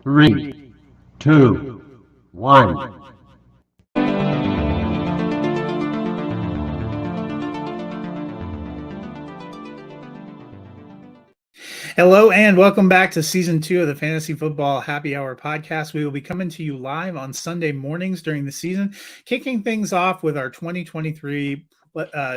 3, 2, 1. Hello and welcome back to Season 2 of the Fantasy Football Happy Hour podcast. We will be coming to you live on Sunday mornings during the season, kicking things off with our 2023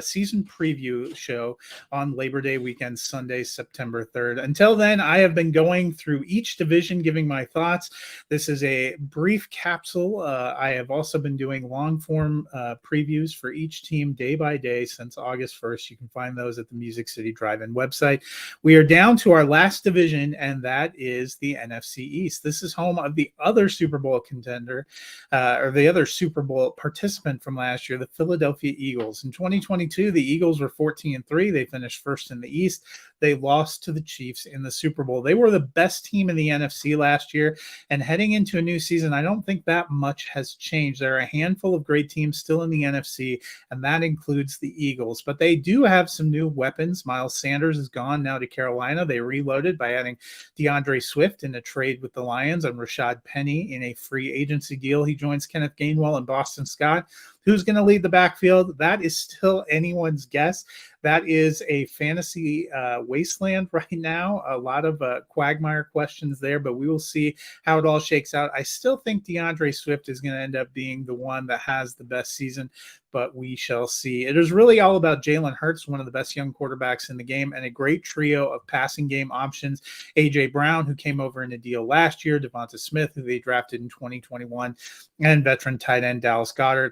season preview show on Labor Day weekend, Sunday, September 3rd. Until then, I have been going through each division, giving my thoughts. This is a brief capsule. I have also been doing long-form previews for each team day by day since August 1st. You can find those at the Music City Drive-In website. We are down to our last division, and that is the NFC East. This is home of the other Super Bowl contender, or the other Super Bowl participant from last year, the Philadelphia Eagles. In 2022, the Eagles were 14-3. They finished first in the East. They lost to the Chiefs in the Super Bowl. They were the best team in the NFC last year, and heading into a new season, I don't think that much has changed. There are a handful of great teams still in the NFC, and that includes the Eagles, but they do have some new weapons. Miles Sanders is gone now to Carolina. They reloaded by adding DeAndre Swift in a trade with the Lions and Rashad Penny in a free agency deal. He joins Kenneth Gainwell and Boston Scott. Who's going to lead the backfield? That is still anyone's guess. That is a fantasy wasteland right now. A lot of quagmire questions there, but we will see how it all shakes out. I still think DeAndre Swift is going to end up being the one that has the best season, but we shall see. It is really all about Jalen Hurts, one of the best young quarterbacks in the game, and a great trio of passing game options. A.J. Brown, who came over in a deal last year, Devonta Smith, who they drafted in 2021, and veteran tight end Dallas Goedert.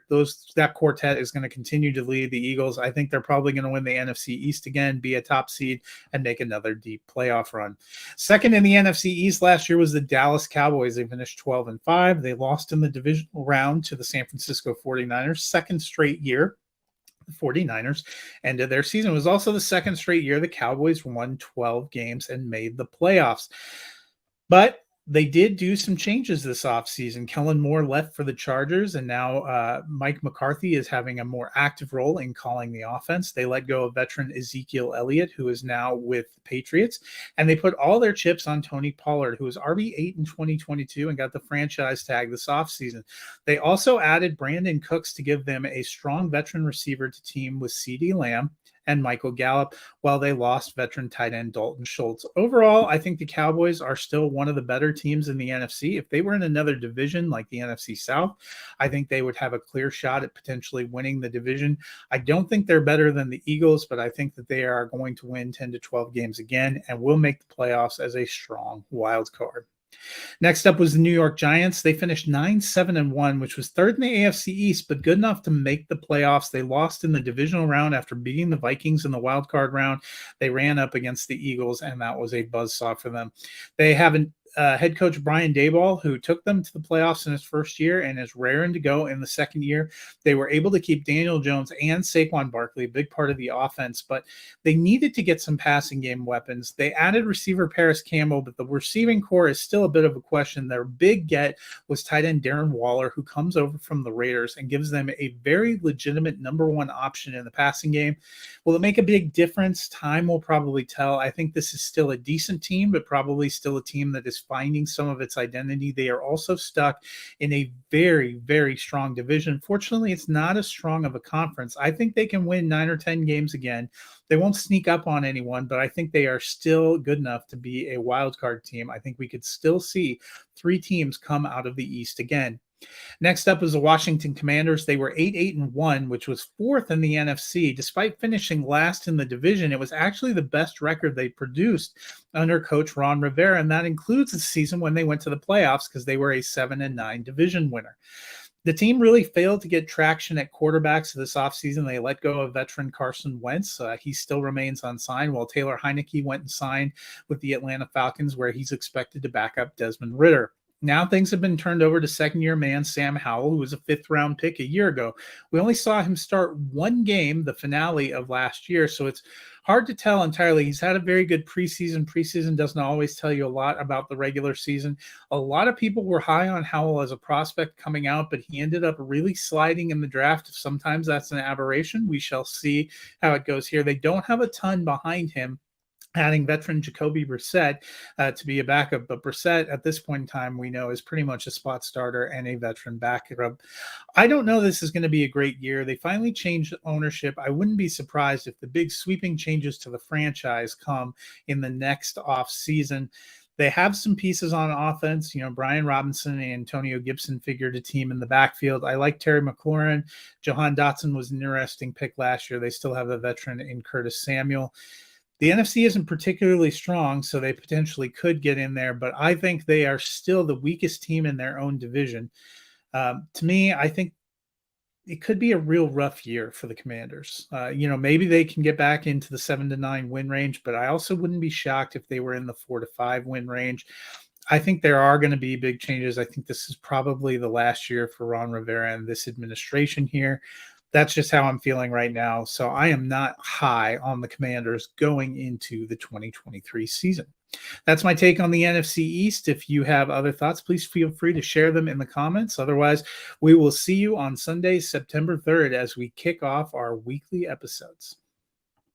That quartet is going to continue to lead the Eagles. I think they're probably going to win the NFC East again, be a top seed, and make another deep playoff run. Second in the NFC East last year was the Dallas Cowboys. They finished 12-5. They lost in the divisional round to the San Francisco 49ers, second straight year. The 49ers ended their season. It was also the second straight year the Cowboys won 12 games and made the playoffs. But they did do some changes this offseason. Kellen Moore left for the Chargers, and now Mike McCarthy is having a more active role in calling the offense. They let go of veteran Ezekiel Elliott, who is now with the Patriots, and they put all their chips on Tony Pollard, who was RB8 in 2022 and got the franchise tag this offseason. They also added Brandon Cooks to give them a strong veteran receiver to team with CeeDee Lamb and Michael Gallup, while they lost veteran tight end Dalton Schultz. Overall, I think the Cowboys are still one of the better teams in the NFC. If they were in another division like the NFC South, I think they would have a clear shot at potentially winning the division. I don't think they're better than the Eagles, but I think that they are going to win 10 to 12 games again and will make the playoffs as a strong wild card. Next up was the New York Giants. They finished 9-7-1, which was third in the AFC East, but good enough to make the playoffs. They lost in the divisional round after beating the Vikings in the wild card round. They ran up against the Eagles, and that was a buzzsaw for them. They have head coach Brian Daboll, who took them to the playoffs in his first year and is raring to go in the second year. They were able to keep Daniel Jones and Saquon Barkley, a big part of the offense, but they needed to get some passing game weapons. They added receiver Paris Campbell, but the receiving core is still a bit of a question. Their big get was tight end Darren Waller, who comes over from the Raiders and gives them a very legitimate number one option in the passing game. Will it make a big difference? Time will probably tell. I think this is still a decent team, but probably still a team that is finding some of its identity. They are also stuck in a very, very strong division. Fortunately, it's not as strong of a conference. I think they can win 9 or 10 games again. They won't sneak up on anyone, but I think they are still good enough to be a wild card team. I think we could still see 3 teams come out of the East again. Next up was the Washington Commanders. They were 8-1, which was fourth in the NFC. Despite finishing last in the division, it was actually the best record they produced under coach Ron Rivera, and that includes the season when they went to the playoffs because they were a 7-9 division winner. The team really failed to get traction at quarterbacks this offseason. They let go of veteran Carson Wentz. He still remains unsigned, while Taylor Heineke went and signed with the Atlanta Falcons, where he's expected to back up Desmond Ridder. Now things have been turned over to second-year man Sam Howell, who was a fifth-round pick a year ago. We only saw him start one game, the finale of last year, so it's hard to tell entirely. He's had a very good preseason. Preseason doesn't always tell you a lot about the regular season. A lot of people were high on Howell as a prospect coming out, but he ended up really sliding in the draft. Sometimes that's an aberration. We shall see how it goes here. They don't have a ton behind him. adding veteran Jacoby Brissett to be a backup. But Brissett, at this point in time, we know is pretty much a spot starter and a veteran backup. I don't know this is going to be a great year. They finally changed ownership. I wouldn't be surprised if the big sweeping changes to the franchise come in the next off season. They have some pieces on offense. Brian Robinson and Antonio Gibson figured a team in the backfield. I like Terry McLaurin. Jahan Dotson was an interesting pick last year. They still have a veteran in Curtis Samuel. The NFC isn't particularly strong, so they potentially could get in there, but I think they are still the weakest team in their own division. To me, I think it could be a real rough year for the Commanders. Maybe they can get back into the 7-9 win range, but I also wouldn't be shocked if they were in the 4-5 win range. I think there are going to be big changes. I think this is probably the last year for Ron Rivera and this administration here. That's just how I'm feeling right now. So I am not high on the Commanders going into the 2023 season. That's my take on the NFC East. If you have other thoughts, please feel free to share them in the comments. Otherwise, we will see you on Sunday, September 3rd, as we kick off our weekly episodes.